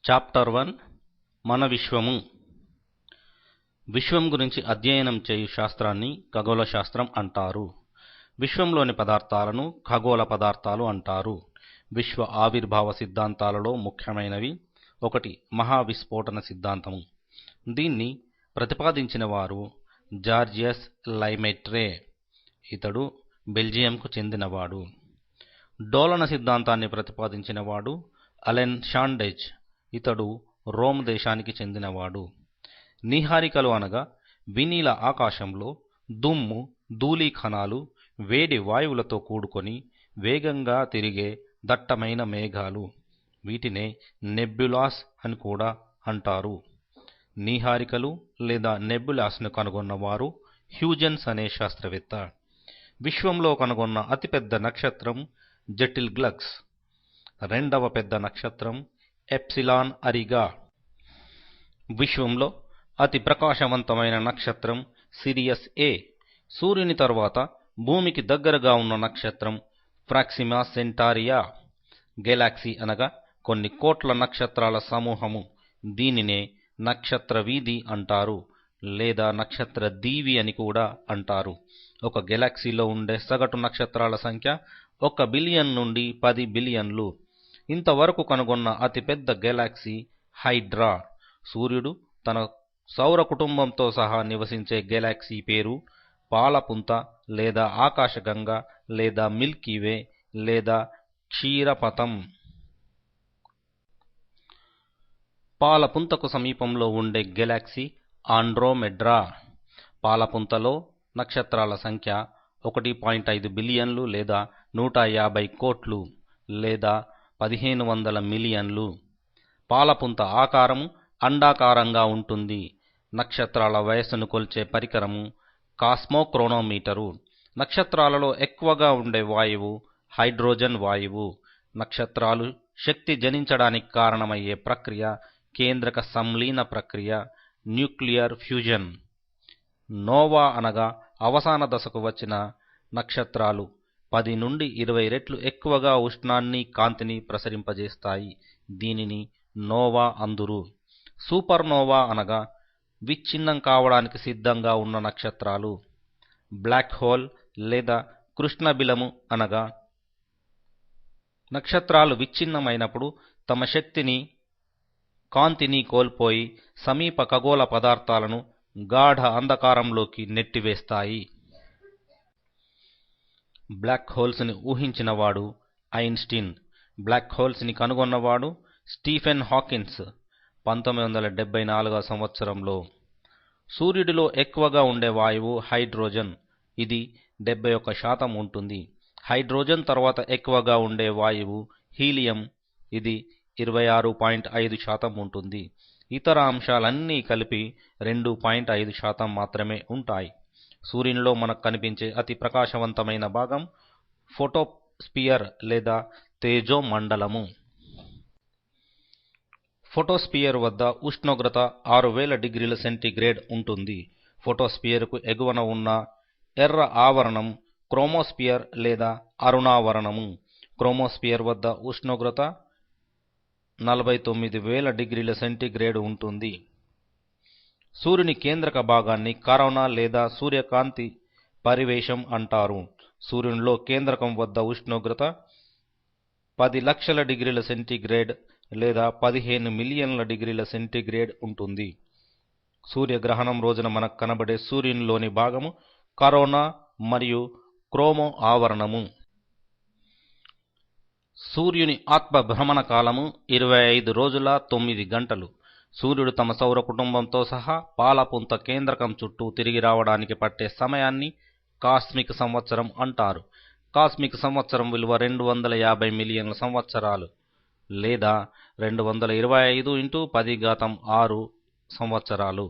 Chapter 1 మన విశ్వము. విశ్వం గురించి అధ్యయనం చేయు శాస్త్రాన్ని ఖగోళ శాస్త్రం అంటారు. విశ్వంలోని పదార్థాలను ఖగోళ పదార్థాలు అంటారు. విశ్వ ఆవిర్భావ సిద్ధాంతాలలో ముఖ్యమైనవి: 1. మహావిస్ఫోటన సిద్ధాంతము. దీన్ని ప్రతిపాదించిన వారు జార్జియస్ లైమెట్రే. ఇతడు బెల్జియంకు చెందినవాడు. డోలన సిద్ధాంతాన్ని ప్రతిపాదించిన వాడు అలెన్ షాండెజ్. ఇతడు రోమ్ దేశానికి చెందినవాడు. నీహారికలు అనగా వినీల ఆకాశంలో దుమ్ము, ధూళి కణాలు, వేడి వాయువులతో కూడుకొని వేగంగా తిరిగే దట్టమైన మేఘాలు. వీటినే నెబ్యులాస్ అని కూడా అంటారు. నీహారికలు లేదా నెబ్యులాస్ను కనుగొన్నవారు హ్యూజెన్స్ అనే శాస్త్రవేత్త. విశ్వంలో కనుగొన్న అతిపెద్ద నక్షత్రం జటిల్ గ్లక్స్. రెండవ పెద్ద నక్షత్రం ఎప్సిలాన్ అరిగా. విశ్వంలో అతి ప్రకాశవంతమైన నక్షత్రం సిరియస్ ఏ. సూర్యుని తరువాత భూమికి దగ్గరగా ఉన్న నక్షత్రం ప్రాక్సిమా సెంటారియా. గెలాక్సీ అనగా కొన్ని కోట్ల నక్షత్రాల సమూహము. దీనినే నక్షత్ర వీధి అంటారు లేదా నక్షత్ర దీవి అని కూడా అంటారు. ఒక గెలాక్సీలో ఉండే సగటు నక్షత్రాల సంఖ్య 1 బిలియన్ నుండి 10 బిలియన్లు. ఇంతవరకు కనుగొన్న అతిపెద్ద గెలాక్సీ హైడ్రా. సూర్యుడు తన సౌర కుటుంబంతో సహా నివసించే గెలాక్సీ పేరు పాలపుంత లేదా ఆకాశగంగ లేదా మిల్కీవే లేదా క్షీరపథం. పాలపుంతకు సమీపంలో ఉండే గెలాక్సీ ఆండ్రోమెడ్రా. పాలపుంతలో నక్షత్రాల సంఖ్య 1.5 బిలియన్లు లేదా 150 కోట్లు లేదా 1500 మిలియన్లు. పాలపుంత ఆకారము అండాకారంగా ఉంటుంది. నక్షత్రాల వయస్సును కొల్చే పరికరము కాస్మోక్రోనోమీటరు. నక్షత్రాలలో ఎక్కువగా ఉండే వాయువు హైడ్రోజన్ వాయువు. నక్షత్రాలు శక్తి జనించడానికి కారణమయ్యే ప్రక్రియ కేంద్రక సంలీన ప్రక్రియ, న్యూక్లియర్ ఫ్యూజన్. నోవా అనగా అవసాన దశకు వచ్చిన నక్షత్రాలు 10 నుండి 20 రెట్లు ఎక్కువగా ఉష్ణాన్ని, కాంతిని ప్రసరింపజేస్తాయి. దీనిని నోవా అందురు. సూపర్ నోవా అనగా విచ్ఛిన్నం కావడానికి సిద్ధంగా ఉన్న నక్షత్రాలు. బ్లాక్ హోల్ లేదా కృష్ణబిలము అనగా నక్షత్రాలు విచ్ఛిన్నమైనప్పుడు తమ శక్తిని, కాంతిని కోల్పోయి సమీప ఖగోళ పదార్థాలను గాఢ అంధకారంలోకి నెట్టివేస్తాయి. బ్లాక్ హోల్స్ని ఊహించినవాడు ఐన్స్టీన్. బ్లాక్ హోల్స్ని కనుగొన్నవాడు స్టీఫెన్ హాకిన్స్ 1974 సంవత్సరంలో. సూర్యుడిలో ఎక్కువగా ఉండే వాయువు హైడ్రోజన్. ఇది 71% ఉంటుంది. హైడ్రోజన్ తర్వాత ఎక్కువగా ఉండే వాయువు హీలియం. ఇది 26.5% ఉంటుంది. ఇతర అంశాలన్నీ కలిపి 2.5% మాత్రమే ఉంటాయి. సూర్యునిలో మనకు కనిపించే అతి ప్రకాశవంతమైన భాగం ఫోటోస్పియర్ లేదా తేజోమండలము. ఫోటోస్పియర్ వద్ద ఉష్ణోగ్రత 6000 డిగ్రీల సెంటీగ్రేడ్ ఉంటుంది. ఫోటోస్పియర్కు ఎగువన ఉన్న ఎర్ర ఆవరణం క్రోమోస్పియర్ లేదా అరుణావరణము. క్రోమోస్పియర్ వద్ద ఉష్ణోగ్రత 49000 డిగ్రీల సెంటీగ్రేడ్ ఉంటుంది. సూర్యుని కేంద్రక భాగాన్ని కరోనా లేదా సూర్యకాంతి పరివేశం అంటారు. సూర్యునిలో కేంద్రకం వద్ద ఉష్ణోగ్రత 10 లక్షల డిగ్రీల సెంటీగ్రేడ్ లేదా 15 మిలియన్ల డిగ్రీల సెంటీగ్రేడ్ ఉంటుంది. సూర్యగ్రహణం రోజున మనకు కనబడే సూర్యునిలోని భాగము కరోనా మరియు క్రోమో ఆవరణము. సూర్యుని ఆత్మ భ్రమణ కాలము 25 రోజుల 9 గంటలు. సూర్యుడు తమ సౌర కుటుంబంతో సహా పాలపుంత కేంద్రకం చుట్టూ తిరిగి రావడానికి పట్టే సమయాన్ని కాస్మిక్ సంవత్సరం అంటారు. కాస్మిక్ సంవత్సరం విలువ 250 మిలియన్ల సంవత్సరాలు లేదా 225 × 10⁻⁶ సంవత్సరాలు.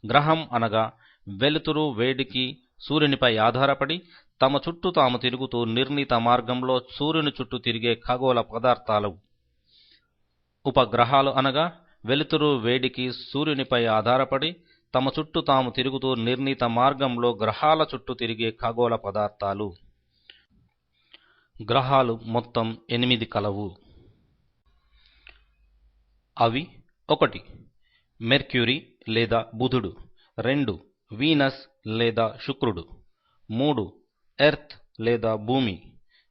గ్రహం అనగా వెలుతురు, వేడికి సూర్యునిపై ఆధారపడి తమ చుట్టూ తాము తిరుగుతూ నిర్ణీత మార్గంలో సూర్యుని చుట్టూ తిరిగే ఖగోళ పదార్థాలు. ఉపగ్రహాలు అనగా వెలుతురు, వేడికి సూర్యునిపై ఆధారపడి తమ చుట్టూ తాము తిరుగుతూ నిర్ణీత మార్గంలో గ్రహాల చుట్టూ తిరిగే ఖగోళ పదార్థాలు. గ్రహాలు మొత్తం 8 కలవు. అవి ఒకటి మెర్క్యూరీ లేదా బుధుడు, 2 వీనస్ లేదా శుక్రుడు, 3 ఎర్త్ లేదా భూమి,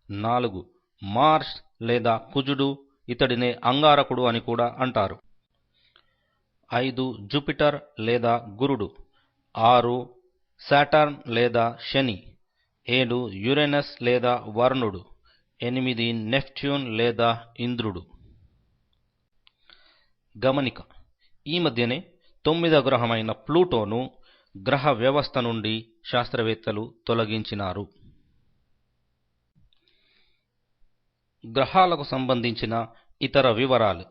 4 మార్స్ లేదా కుజుడు, ఇతడినే అంగారకుడు అని కూడా అంటారు, 5 జూపిటర్ లేదా గురుడు, 6 సాటర్న్ లేదా శని, 7 యురేనస్ లేదా వరుణుడు, 8 నెప్ట్యూన్ లేదా ఇంద్రుడు. గమనిక: ఈ మధ్యనే 9వ గ్రహమైన ప్లూటోను గ్రహ వ్యవస్థ నుండి శాస్త్రవేత్తలు తొలగించినారు. గ్రహాలకు సంబంధించిన ఇతర వివరాలు.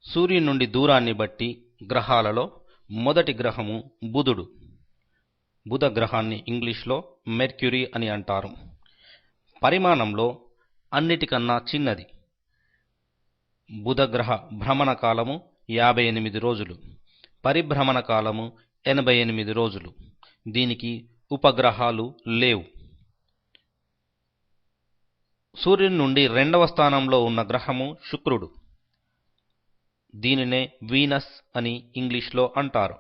సూర్యుని నుండి దూరాన్ని బట్టి గ్రహాలలో మొదటి గ్రహము బుధుడు. బుధ గ్రహాన్ని ఇంగ్లీష్లో మెర్క్యూరీ అని అంటారు. పరిమాణంలో అన్నిటికన్నా చిన్నది. బుధ గ్రహ భ్రమణ కాలము 58 రోజులు, పరిభ్రమణ కాలము 88 రోజులు. దీనికి ఉపగ్రహాలు లేవు. సూర్యుని నుండి 2వ స్థానంలో ఉన్న గ్రహము శుక్రుడు. దీనినే వీనస్ అని ఇంగ్లీష్లో అంటారు.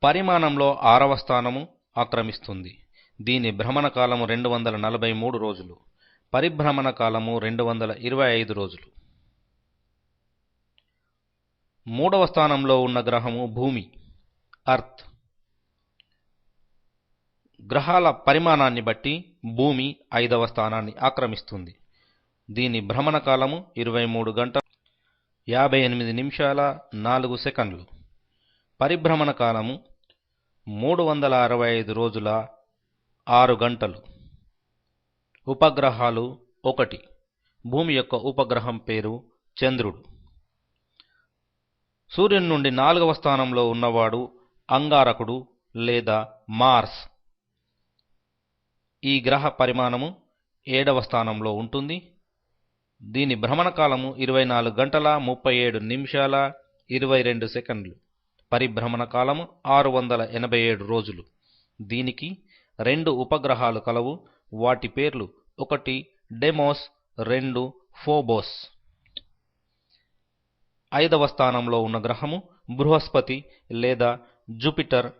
పరిమాణంలో 6వ స్థానము ఆక్రమిస్తుంది. దీని భ్రమణ కాలము 243 రోజులు, పరిభ్రమణ కాలము 225 రోజులు. 3వ స్థానంలో ఉన్న గ్రహము భూమి, అర్త్. గ్రహాల పరిమాణాన్ని బట్టి భూమి 5వ స్థానాన్ని ఆక్రమిస్తుంది. దీని భ్రమణ కాలము 23 గంటల 58 నిమిషాల 4 సెకండ్లు, పరిభ్రమణ కాలము 365 రోజుల 6 గంటలు. ఉపగ్రహాలు 1. భూమి యొక్క ఉపగ్రహం పేరు చంద్రుడు. సూర్యుని నుండి 4వ స్థానంలో ఉన్నవాడు అంగారకుడు లేదా మార్స్. ఈ గ్రహ పరిమాణము 7వ స్థానంలో ఉంటుంది. దీని భ్రమణ కాలము 24 గంటల 37 నిమిషాల 22 సెకండ్లు, పరిభ్రమణ కాలము 687 రోజులు. దీనికి 2 ఉపగ్రహాలు కలవు. వాటి పేర్లు: 1 డెమోస్, 2 ఫోబోస్. 5వ స్థానంలో ఉన్న గ్రహము బృహస్పతి లేదా జూపిటర్.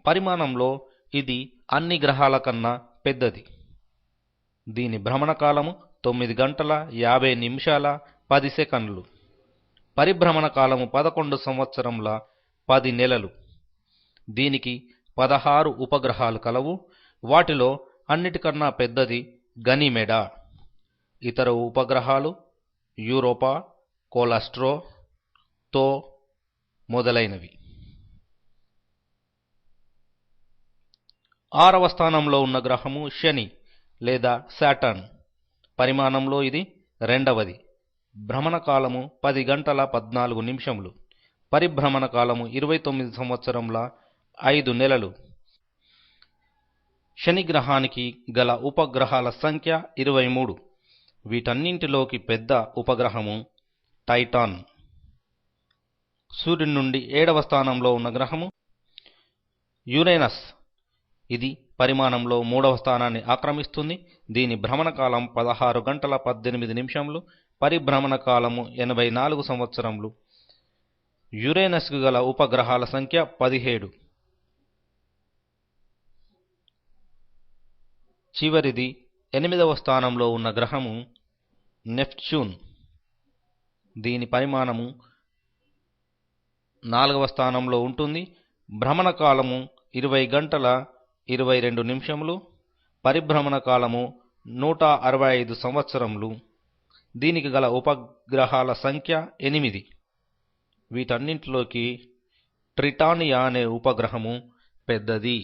పరిమాణంలో ఇది అన్ని గ్రహాల కన్నా పెద్దది. దీని భ్రమణ కాలము 9 గంటల 50 నిమిషాల 10 సెకండ్లు, పరిభ్రమణ కాలము 11 సంవత్సరముల 10 నెలలు. దీనికి 16 ఉపగ్రహాలు కలవు. వాటిలో అన్నిటికన్నా పెద్దది గనిమెడ. ఇతర ఉపగ్రహాలు యూరోపా, కోలాస్ట్రో, తో మొదలైనవి. 6వ స్థానంలో ఉన్న గ్రహము శని లేదా సాటర్న్. పరిమాణంలో ఇది 2వది. భ్రమణ కాలము 10 గంటల 14 నిమిషములు, పరిభ్రమణ కాలము 29 సంవత్సరముల 5 నెలలు. శని గ్రహానికి గల ఉపగ్రహాల సంఖ్య 23. వీటన్నింటిలోకి పెద్ద ఉపగ్రహము టైటాన్. సూర్యుని నుండి 7వ స్థానంలో ఉన్న గ్రహము యురేనస్. ఇది పరిమాణంలో 3వ స్థానాన్ని ఆక్రమిస్తుంది. దీని భ్రమణ కాలం 16 గంటల 18 నిమిషములు, పరిభ్రమణ కాలము 84 సంవత్సరములు. యురేనస్కు గల ఉపగ్రహాల సంఖ్య 17. చివరిది 8వ స్థానంలో ఉన్న గ్రహము నెప్ట్యూన్. దీని పరిమాణము 4వ స్థానంలో ఉంటుంది. భ్రమణ కాలము 20 గంటల 22 నిమిషములు, పరిభ్రమణ కాలము 165 సంవత్సరములు. దీనికి గల ఉపగ్రహాల సంఖ్య 8. వీటన్నింటిలోకి ట్రిటానియా అనే ఉపగ్రహము పెద్దది.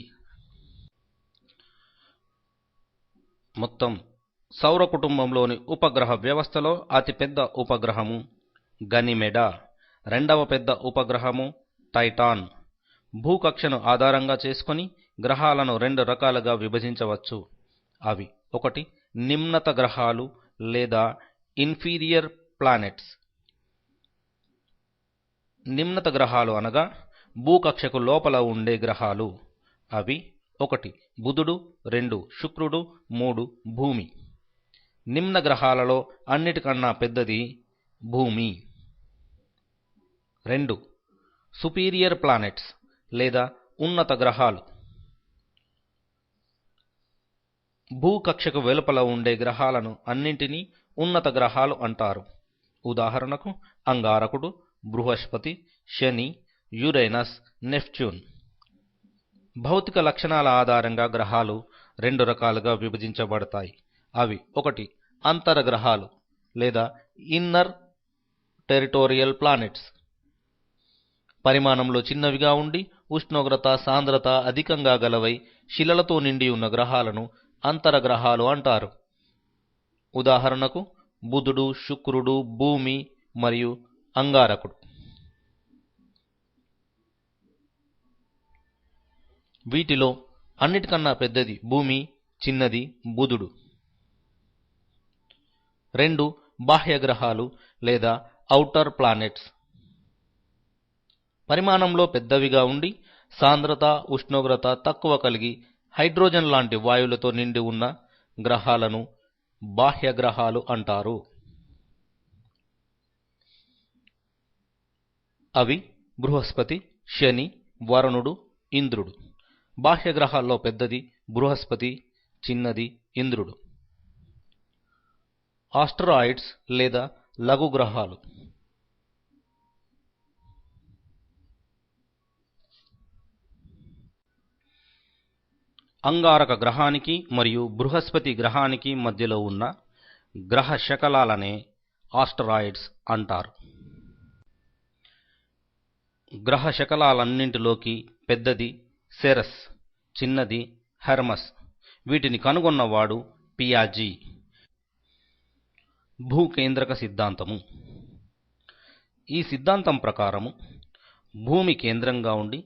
మొత్తం సౌర కుటుంబంలోని ఉపగ్రహ వ్యవస్థలో అతిపెద్ద ఉపగ్రహము గనిమెడ, 2వ పెద్ద ఉపగ్రహము టైటాన్. భూకక్షను ఆధారంగా చేసుకొని గ్రహాలను 2 రకాలుగా విభజించవచ్చు. అవి: 1 నిమ్నత గ్రహాలు లేదా ఇన్ఫీరియర్ ప్లానెట్స్. నిమ్నత గ్రహాలు అనగా భూకక్షకు లోపల ఉండే గ్రహాలు. అవి: 1 బుధుడు, 2 శుక్రుడు, 3 భూమి. నిమ్న గ్రహాలలో అన్నిటికన్నా పెద్దది భూమి. 2. సుపీరియర్ ప్లానెట్స్ లేదా ఉన్నత గ్రహాలు. భూకక్షకు వెలుపల ఉండే గ్రహాలను అన్నింటినీ ఉన్నత గ్రహాలు అంటారు. ఉదాహరణకు అంగారకుడు, బృహస్పతి, శని, యురేనస్, నెప్ట్యూన్. భౌతిక లక్షణాల ఆధారంగా గ్రహాలు 2 రకాలుగా విభజించబడతాయి. అవి 1. అంతరగ్రహాలు లేదా ఇన్నర్ టెరిటోరియల్ ప్లానెట్స్. పరిమాణంలో చిన్నవిగా ఉండి ఉష్ణోగ్రత, సాంద్రత అధికంగా గలవై శిలలతో నిండి ఉన్న గ్రహాలను అంతరగ్రహాలు అంటారు. ఉదాహరణకు బుధుడు, శుక్రుడు, భూమి మరియు అంగారకుడు. వీటిలో అన్నిటికన్నా పెద్దది భూమి, చిన్నది బుధుడు. 2. బాహ్య గ్రహాలు లేదా ఔటర్ ప్లానెట్స్. పరిమాణంలో పెద్దవిగా ఉండి సాంద్రత, ఉష్ణోగ్రత తక్కువ కలిగి హైడ్రోజన్ లాంటి వాయువులతో నిండి ఉన్న గ్రహాలను బాహ్య గ్రహాలు అంటారు. అవి బృహస్పతి, శని, వరుణుడు, ఇంద్రుడు. బాహ్య గ్రహాల్లో పెద్దది బృహస్పతి, చిన్నది ఇంద్రుడు. ఆస్టరాయిడ్స్ లేదా లఘు గ్రహాలు. అంగారక గ్రహానికి మరియు బృహస్పతి గ్రహానికి మధ్యలో ఉన్న గ్రహ శకలాలనే ఆస్టరాయిడ్స్ అంటారు. గ్రహ శకలాలన్నింటిలోకి పెద్దది సెరస్, చిన్నది హెర్మస్. వీటిని కనుగొన్నవాడు పియాజీ. భూకేంద్రక సిద్ధాంతము. ఈ సిద్ధాంతం ప్రకారము భూమి కేంద్రంగా ఉండి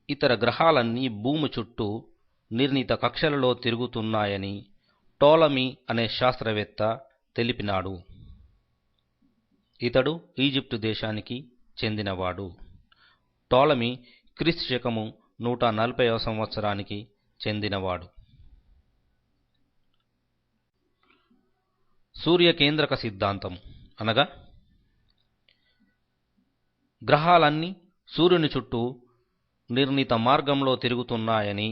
ఇతర గ్రహాలన్నీ భూమి చుట్టూ నిర్ణీత కక్షలలో తిరుగుతున్నాయని టోలమీ అనే శాస్త్రవేత్త తెలిపినాడు. ఇతడు ఈజిప్టు దేశానికి చెందినవాడు. టోలమీ క్రీస్తు శకము 140వ సంవత్సరానికి చెందినవాడు. సూర్యకేంద్రక సిద్ధాంతం అనగా గ్రహాలన్నీ సూర్యుని చుట్టూ నిర్ణీత మార్గంలో తిరుగుతున్నాయని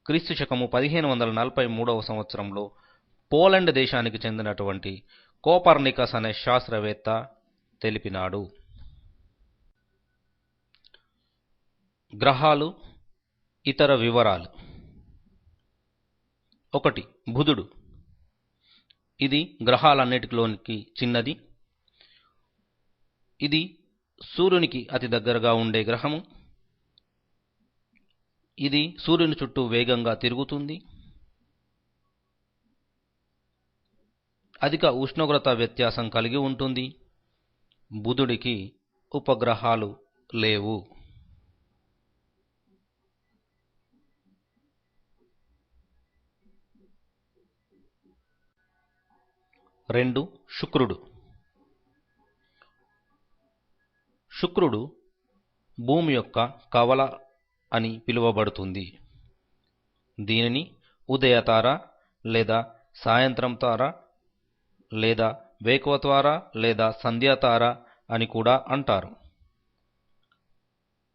క్రీస్తు శకము 1543వ సంవత్సరంలో పోలాండ్ దేశానికి చెందినటువంటి కోపర్నికస్ అనే శాస్త్రవేత్త తెలిపినాడు. గ్రహాలు ఇతర వివరాలు. 1. బుధుడు. ఇది గ్రహాలన్నిటిలోనికి చిన్నది. ఇది సూర్యునికి అతి దగ్గరగా ఉండే గ్రహము. ఇది సూర్యుని చుట్టూ వేగంగా తిరుగుతుంది. అధిక ఉష్ణోగ్రత వ్యత్యాసం కలిగి ఉంటుంది. బుధుడికి ఉపగ్రహాలు లేవు. 2. శుక్రుడు. శుక్రుడు భూమి యొక్క కవల అని పిలువబడుతుంది. దీనిని ఉదయతార లేదా సాయంత్రం తార లేదా వేకువతార లేదా సంధ్యాతార అని కూడా అంటారు.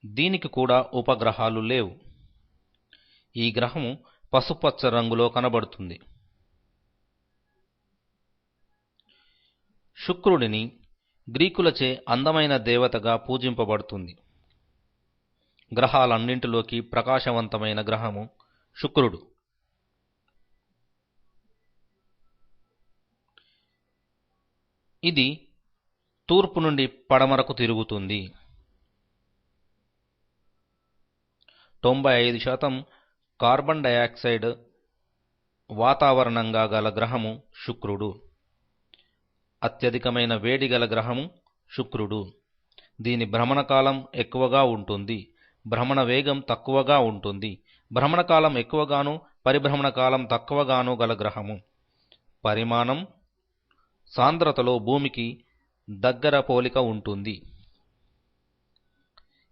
దీనికి కూడా ఉపగ్రహాలు లేవు. ఈ గ్రహము పసుపచ్చ రంగులో కనబడుతుంది. శుక్రుడిని గ్రీకులచే అందమైన దేవతగా పూజింపబడుతుంది. గ్రహాలన్నింటిలోకి ప్రకాశవంతమైన గ్రహము శుక్రుడు. ఇది తూర్పు నుండి పడమరకు తిరుగుతుంది. 95% కార్బన్ డయాక్సైడ్ వాతావరణంగా గల గ్రహము శుక్రుడు. అత్యధికమైన వేడి గల గ్రహము శుక్రుడు. దీని భ్రమణకాలం ఎక్కువగా ఉంటుంది. భ్రమణ వేగం తక్కువగా ఉంటుంది. భ్రమణకాలం ఎక్కువగాను పరిభ్రమణ కాలం తక్కువగాను గల గ్రహము. పరిమాణం, సాంద్రతలో భూమికి దగ్గర పోలిక ఉంటుంది.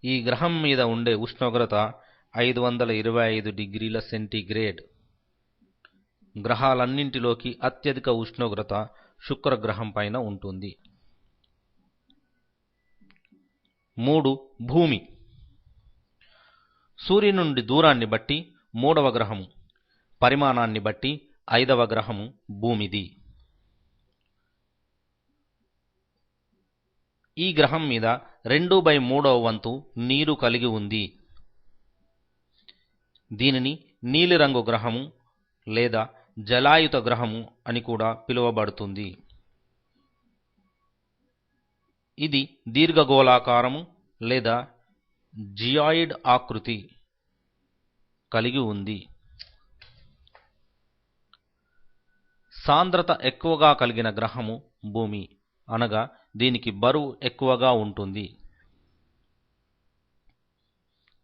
ఈ గ్రహం మీద ఉండే ఉష్ణోగ్రత 525 డిగ్రీల సెంటీగ్రేడ్. గ్రహాలన్నింటిలోకి అత్యధిక ఉష్ణోగ్రత శుక్రగ్రహం పైన ఉంటుంది. 3. భూమి. సూర్యుని నుండి దూరాన్ని బట్టి 3వ గ్రహము, పరిమాణాన్ని బట్టి 5వ గ్రహము భూమిది. ఈ గ్రహం మీద 2/3వ వంతు నీరు కలిగి ఉంది. దీనిని నీలిరంగు గ్రహము లేదా జలాయుత గ్రహము అని కూడా పిలువబడుతుంది. ఇది దీర్ఘగోళాకారము లేదా జియాయిడ్ ఆకృతి కలిగి ఉంది. సాంద్రత ఎక్కువగా కలిగిన గ్రహము భూమి, అనగా దీనికి బరువు ఎక్కువగా ఉంటుంది.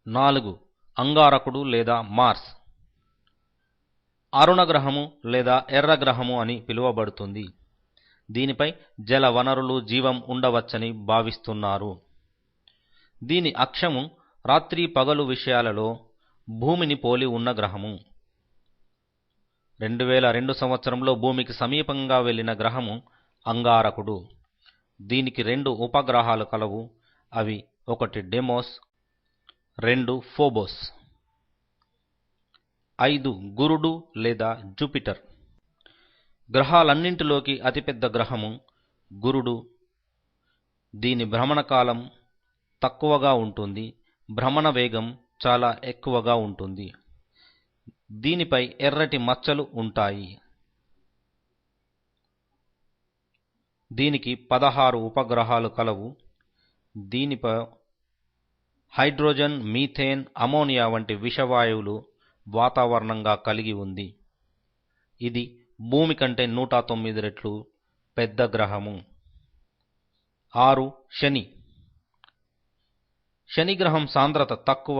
4. అంగారకుడు లేదా మార్స్. అరుణగ్రహము లేదా ఎర్రగ్రహము అని పిలువబడుతుంది. దీనిపై జల వనరులు, జీవం ఉండవచ్చని భావిస్తున్నారు. దీని అక్షము రాత్రి పగలు విషయాలలో భూమిని పోలి ఉన్న గ్రహము. 2002 సంవత్సరంలో భూమికి సమీపంగా వెళ్లిన గ్రహము అంగారకుడు. దీనికి 2 ఉపగ్రహాలు కలవు. అవి 1 డెమోస్, 2 ఫోబోస్. 5. గురుడు లేదా జూపిటర్. గ్రహాలన్నింటిలోకి అతిపెద్ద గ్రహము గురుడు. దీని భ్రమణకాలం తక్కువగా ఉంటుంది, భ్రమణ వేగం చాలా ఎక్కువగా ఉంటుంది. దీనిపై ఎర్రటి మచ్చలు ఉంటాయి. దీనికి 16 ఉపగ్రహాలు కలవు. దీనిపై హైడ్రోజన్, మీథేన్, అమోనియా వంటి విషవాయువులు వాతావరణంగా కలిగి ఉంది. ఇది భూమి కంటే 109 రెట్లు పెద్ద గ్రహము. 6. శని. శని గ్రహం సాంద్రత తక్కువ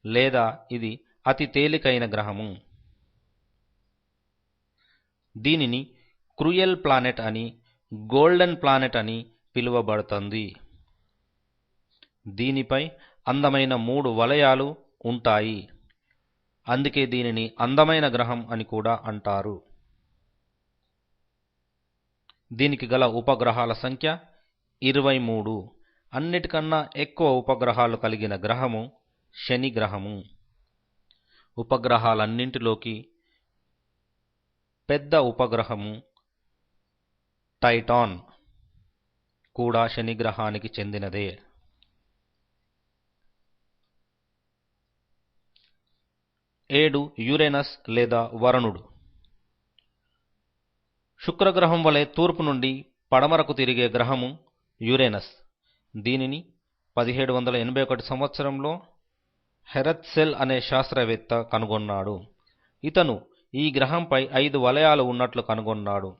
లేదా ఇది అతి తేలికైన గ్రహము. దీనిని క్రూయల్ ప్లానెట్ అని, గోల్డెన్ ప్లానెట్ అని పిలువబడుతుంది. దీనిపై అందమైన 3 వలయాలు ఉంటాయి. అందుకే దీనిని అందమైన గ్రహం అని కూడా అంటారు. దీనికి గల ఉపగ్రహాల సంఖ్య 23. అన్నిటికన్నా ఎక్కువ ఉపగ్రహాలు కలిగిన గ్రహము శని గ్రహము. ఉపగ్రహాలన్నింటిలోకి పెద్ద ఉపగ్రహము టైటాన్ కూడా శని గ్రహానికి చెందినదే. 7. యురేనస్ లేదా వరుణుడు. శుక్రగ్రహం వలె తూర్పు నుండి పడమరకు తిరిగే గ్రహము యురేనస్. దీనిని 1781 సంవత్సరంలో హెరత్జెల్ అనే శాస్త్రవేత్త కనుగొన్నాడు. ఇతను ఈ గ్రహంపై 5 వలయాలు ఉన్నట్లు కనుగొన్నాడు.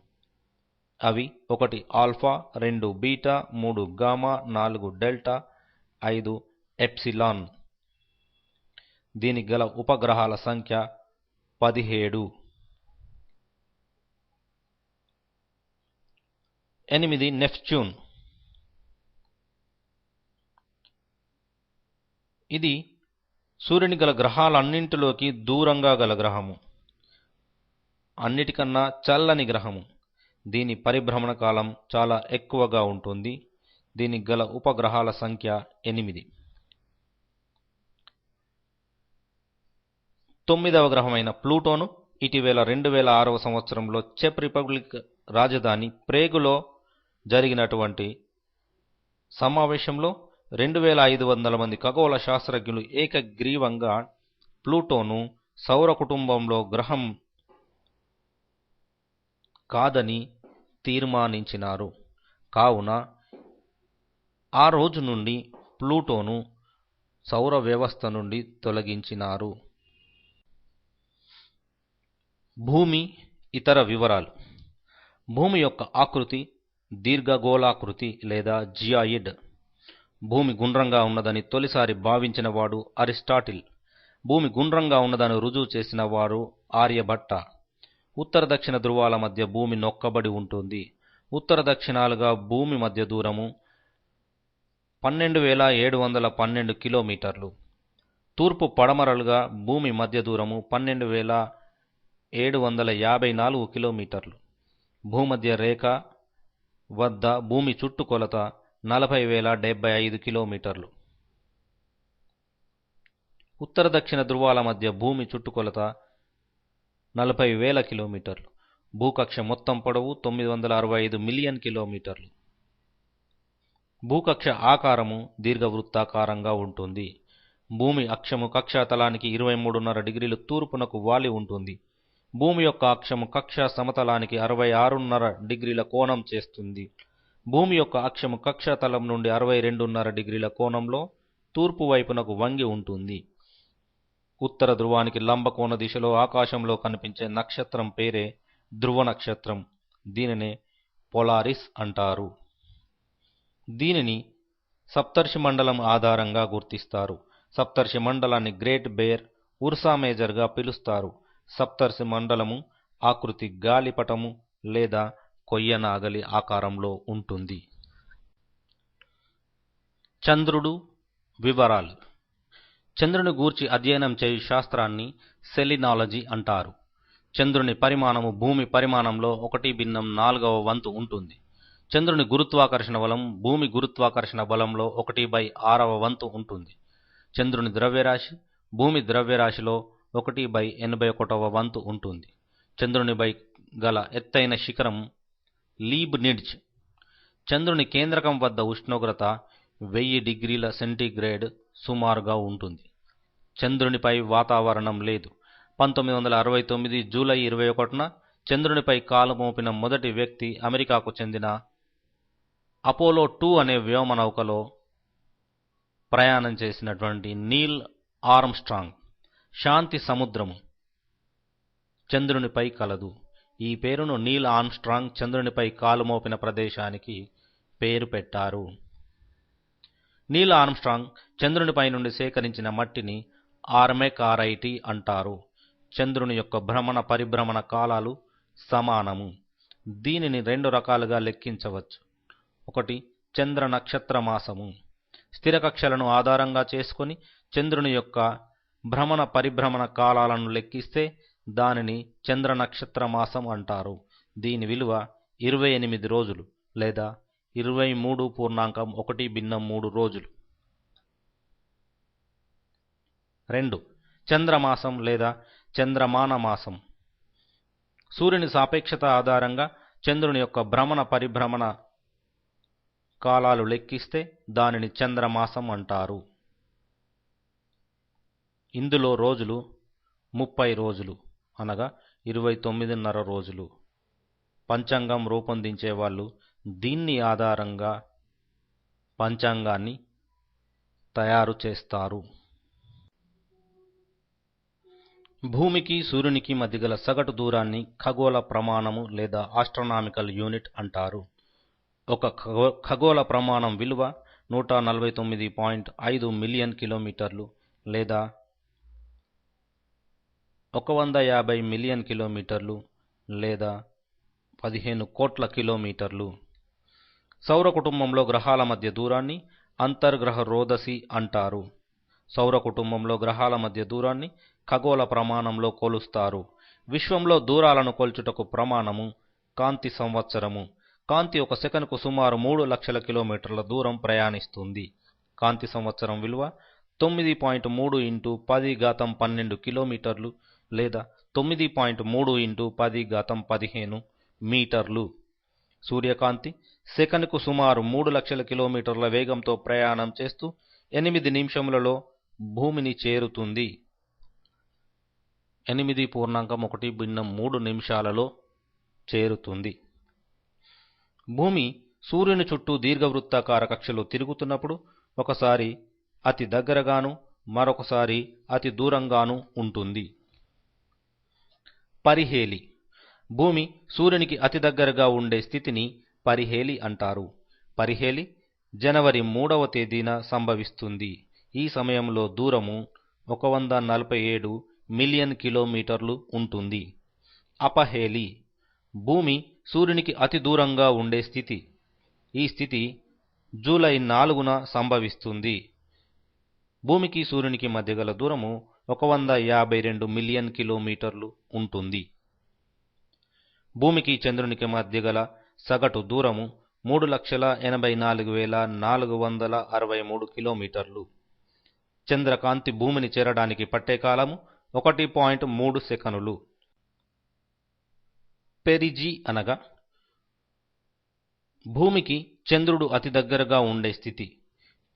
అవి 1 alpha, 2 beta, 3 gamma, 4 delta, 5 epsilon. దీనికి గల ఉపగ్రహాల సంఖ్య 17. 8. నెప్ట్యూన్. ఇది సూర్యుని గల గ్రహాలన్నింటిలోకి దూరంగా గల గ్రహము. అన్నిటికన్నా చల్లని గ్రహము. దీని పరిభ్రమణ కాలం చాలా ఎక్కువగా ఉంటుంది. దీనికి గల ఉపగ్రహాల సంఖ్య 8. 9వ గ్రహమైన ప్లూటోను ఇటీవల 2006వ సంవత్సరంలో చెక్ రిపబ్లిక్ రాజధాని ప్రేగులో జరిగినటువంటి సమావేశంలో 2500 మంది ఖగోళ శాస్త్రజ్ఞులు ఏకగ్రీవంగా ప్లూటోను సౌర కుటుంబంలో గ్రహం కాదని తీర్మానించినారు. కావున ఆ రోజు నుండి ప్లూటోను సౌర వ్యవస్థ నుండి తొలగించినారు. భూమి ఇతర వివరాలు. భూమి యొక్క ఆకృతి దీర్ఘగోళాకృతి లేదా జియాయిడ్. భూమి గుండ్రంగా ఉన్నదని తొలిసారి భావించిన వాడు అరిస్టాటిల్. భూమి గుండ్రంగా ఉన్నదని రుజువు చేసిన వారు ఆర్యభట్ట. ఉత్తర దక్షిణ ధృవాల మధ్య భూమి నొక్కబడి ఉంటుంది. ఉత్తర దక్షిణాలుగా భూమి మధ్య దూరము 12,712 కిలోమీటర్లు. తూర్పు పడమరలుగా భూమి మధ్య దూరము 12,000 754 కిలోమీటర్లు. భూమధ్య రేఖ వద్ద భూమి చుట్టుకొలత 40,075 కిలోమీటర్లు. ఉత్తర దక్షిణ ధృవాల మధ్య భూమి చుట్టుకొలత 40,000 కిలోమీటర్లు. భూకక్ష మొత్తం పొడవు 965 మిలియన్ కిలోమీటర్లు. భూకక్ష ఆకారము దీర్ఘవృత్తాకారంగా ఉంటుంది. భూమి అక్షము కక్షాతలానికి 23.5 డిగ్రీలు తూర్పునకు వాలి ఉంటుంది. భూమి యొక్క అక్షము కక్షా సమతలానికి 66.5 డిగ్రీల కోణం చేస్తుంది. భూమి యొక్క అక్షము కక్షాతలం నుండి 62.5 డిగ్రీల కోణంలో తూర్పు వైపునకు వంగి ఉంటుంది. ఉత్తర ధ్రువానికి లంబకోణ దిశలో ఆకాశంలో కనిపించే నక్షత్రం పేరే ధ్రువ నక్షత్రం. దీనినే పొలారిస్ అంటారు. దీనిని సప్తర్షి మండలం ఆధారంగా గుర్తిస్తారు. సప్తర్షి మండలాన్ని గ్రేట్ బేర్, ఉర్సా మేజర్గా పిలుస్తారు. సప్తర్షి మండలము ఆకృతి గాలిపటము లేదా కొయ్యనాగలి ఆకారంలో ఉంటుంది. చంద్రుడు వివరాలు. చంద్రుని గూర్చి అధ్యయనం చేయు శాస్త్రాన్ని సెలినాలజీ అంటారు. చంద్రుని పరిమాణము భూమి పరిమాణంలో 1/4వ వంతు ఉంటుంది. చంద్రుని గురుత్వాకర్షణ బలం భూమి గురుత్వాకర్షణ బలంలో 1/6వ వంతు ఉంటుంది. చంద్రుని ద్రవ్యరాశి భూమి ద్రవ్యరాశిలో 1/81వ వంతు ఉంటుంది. చంద్రునిపై గల ఎత్తైన శిఖరం లీబ్నిడ్జ్. చంద్రుని కేంద్రకం వద్ద ఉష్ణోగ్రత 1000 డిగ్రీల సెంటీగ్రేడ్ సుమారుగా ఉంటుంది. చంద్రునిపై వాతావరణం లేదు. 1969 జూలై 21న చంద్రునిపై కాలు మోపిన మొదటి వ్యక్తి అమెరికాకు చెందిన అపోలో 2 అనే వ్యోమనౌకలో ప్రయాణం చేసినటువంటి నీల్ ఆర్మ్స్ట్రాంగ్. శాంతి సముద్రము చంద్రునిపై కలదు. ఈ పేరును నీల్ ఆర్మ్స్ట్రాంగ్ చంద్రునిపై కాలు మోపిన ప్రదేశానికి పేరు పెట్టారు. నీల్ ఆర్మ్స్ట్రాంగ్ చంద్రునిపై నుండి సేకరించిన మట్టిని ఆర్మెకారైటీ అంటారు. చంద్రుని యొక్క భ్రమణ పరిభ్రమణ కాలాలు సమానము. దీనిని 2 రకాలుగా లెక్కించవచ్చు. ఒకటి చంద్ర నక్షత్ర మాసము. స్థిర కక్షలను ఆధారంగా చేసుకొని చంద్రుని యొక్క భ్రమణ పరిభ్రమణ కాలాలను లెక్కిస్తే దానిని చంద్ర నక్షత్ర మాసం అంటారు. దీని విలువ 28 రోజులు లేదా 23.1/3 రోజులు. 2 చంద్రమాసం లేదా చంద్రమాన మాసం. సూర్యుని సాపేక్షత ఆధారంగా చంద్రుని యొక్క భ్రమణ పరిభ్రమణ కాలాలు లెక్కిస్తే దానిని చంద్రమాసం అంటారు. ఇందులో రోజులు 30 రోజులు అనగా 29.5 రోజులు. పంచాంగం రూపొందించే వాళ్ళు దీన్ని ఆధారంగా పంచాంగాన్ని తయారు చేస్తారు. భూమికి సూర్యునికి మధ్య గల సగటు దూరాన్ని ఖగోళ ప్రమాణము లేదా ఆస్ట్రనామికల్ యూనిట్ అంటారు. ఒక ఖగోళ ప్రమాణం విలువ 149.5 మిలియన్ కిలోమీటర్లు లేదా 150 మిలియన్ కిలోమీటర్లు లేదా 15 కోట్ల కిలోమీటర్లు. సౌర కుటుంబంలో గ్రహాల మధ్య దూరాన్ని అంతర్గ్రహ రోదసి అంటారు. సౌర కుటుంబంలో గ్రహాల మధ్య దూరాన్ని ఖగోళ ప్రమాణంలో కొలుస్తారు. విశ్వంలో దూరాలను కొల్చుటకు ప్రమాణము కాంతి సంవత్సరము. కాంతి ఒక సెకనుకు సుమారు 3 లక్షల కిలోమీటర్ల దూరం ప్రయాణిస్తుంది. కాంతి సంవత్సరం విలువ 9.3 × 10⁻12 కిలోమీటర్లు లేదా 9.3 × 10⁻15 మీటర్లు. సూర్యకాంతి సెకనుకు సుమారు 3 లక్షల కిలోమీటర్ల వేగంతో ప్రయాణం చేస్తూ 8 నిమిషములలో భూమిని చేరుతుంది. 8.13 నిమిషాలలో చేరుతుంది. భూమి సూర్యుని చుట్టూ దీర్ఘవృత్తాకార కక్షలో తిరుగుతున్నప్పుడు ఒకసారి అతి దగ్గరగాను మరొకసారి అతి దూరంగాను ఉంటుంది. పరిహేలి. భూమి సూర్యునికి అతి దగ్గరగా ఉండే స్థితిని పరిహేలి అంటారు. పరిహేలి జనవరి 3వ తేదీన సంభవిస్తుంది. ఈ సమయంలో దూరము 147 మిలియన్ కిలోమీటర్లు ఉంటుంది. అపహేలి. భూమి సూర్యునికి అతి దూరంగా ఉండే స్థితి. ఈ స్థితి జూలై 4న సంభవిస్తుంది. భూమికి సూర్యునికి మధ్య గల దూరము 152 మిలియన్ కిలోమీటర్లు ఉంటుంది. భూమికి చంద్రునికి మధ్య గల సగటు దూరము 3,84,463 కిలోమీటర్లు. చంద్రకాంతి భూమిని చేరడానికి పట్టే కాలము 1.3 సెకనులు. పెరిజీ అనగా భూమికి చంద్రుడు అతి దగ్గరగా ఉండే స్థితి.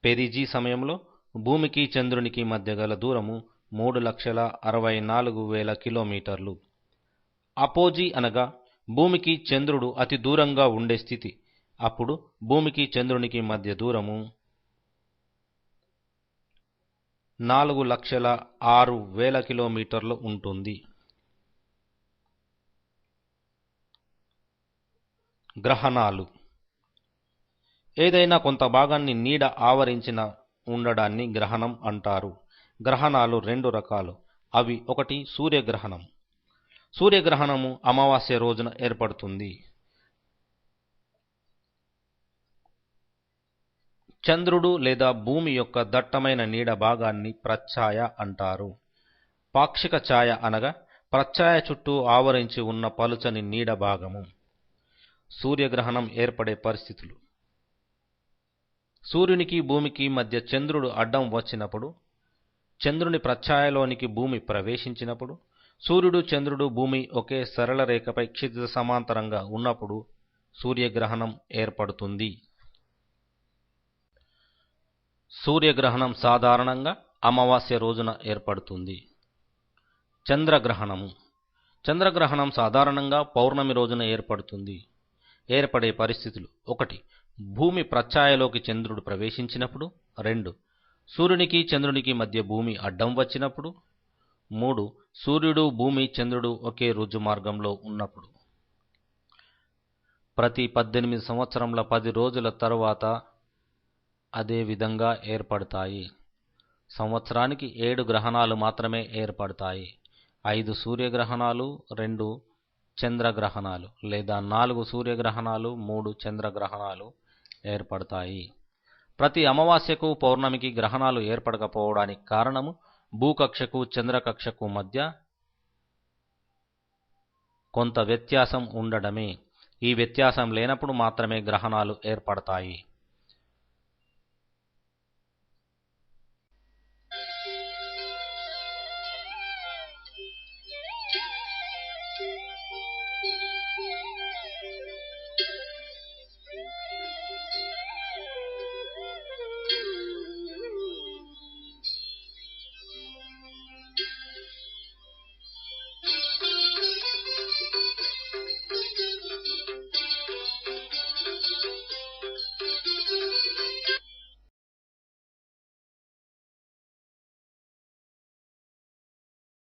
పెరిజీ సమయంలో భూమికి చంద్రునికి మధ్య గల దూరము 3,64,000 కిలోమీటర్లు. అపోజీ అనగా భూమికి చంద్రుడు అతి దూరంగా ఉండే స్థితి. అప్పుడు భూమికి చంద్రునికి మధ్య దూరము 4,06,000 కిలోమీటర్లు ఉంటుంది. గ్రహణాలు. ఏదైనా కొంత భాగాన్ని నీడ ఆవరించిన ఉండడాన్ని గ్రహణం అంటారు. గ్రహణాలు రెండు రకాలు. అవి: ఒకటి సూర్యగ్రహణం. సూర్యగ్రహణము అమావాస్య రోజున ఏర్పడుతుంది. చంద్రుడు లేదా భూమి యొక్క దట్టమైన నీడ భాగాన్ని ప్రచ్ఛాయ అంటారు. పాక్షిక ఛాయ అనగా ప్రచ్ఛాయ చుట్టూ ఆవరించి ఉన్న పలుచని నీడ భాగము. సూర్యగ్రహణం ఏర్పడే పరిస్థితులు: సూర్యునికి భూమికి మధ్య చంద్రుడు అడ్డం వచ్చినప్పుడు, చంద్రుని ప్రచ్ఛాయలోనికి భూమి ప్రవేశించినప్పుడు, సూర్యుడు చంద్రుడు భూమి ఒకే సరళ రేఖపై క్షితిజ సమాంతరంగా ఉన్నప్పుడు సూర్యగ్రహణం ఏర్పడుతుంది. సూర్యగ్రహణం సాధారణంగా అమావాస్య రోజున ఏర్పడుతుంది. చంద్రగ్రహణము. చంద్రగ్రహణం సాధారణంగా పౌర్ణమి రోజున ఏర్పడుతుంది. ఏర్పడే పరిస్థితులు: ఒకటి భూమి ప్రచ్ఛాయలోకి చంద్రుడు ప్రవేశించినప్పుడు. 2 సూర్యునికి చంద్రునికి మధ్య భూమి అడ్డం వచ్చినప్పుడు. 3 సూర్యుడు భూమి చంద్రుడు ఒకే రుజు మార్గంలో ఉన్నప్పుడు. ప్రతి 18 సంవత్సరముల 10 రోజుల తరువాత అదే విధంగా ఏర్పడతాయి. సంవత్సరానికి 7 గ్రహణాలు మాత్రమే ఏర్పడతాయి. 5 సూర్యగ్రహణాలు, 2 చంద్రగ్రహణాలు లేదా 4 సూర్యగ్రహణాలు, 3 చంద్రగ్రహణాలు ఏర్పడతాయి. ప్రతి అమావాస్యకు పౌర్ణమికి గ్రహణాలు ఏర్పడకపోవడానికి కారణము భూకక్షకు చంద్రకక్షకు మధ్య కొంత వ్యత్యాసం ఉండడమే. ఈ వ్యత్యాసం లేనప్పుడు మాత్రమే గ్రహణాలు ఏర్పడతాయి.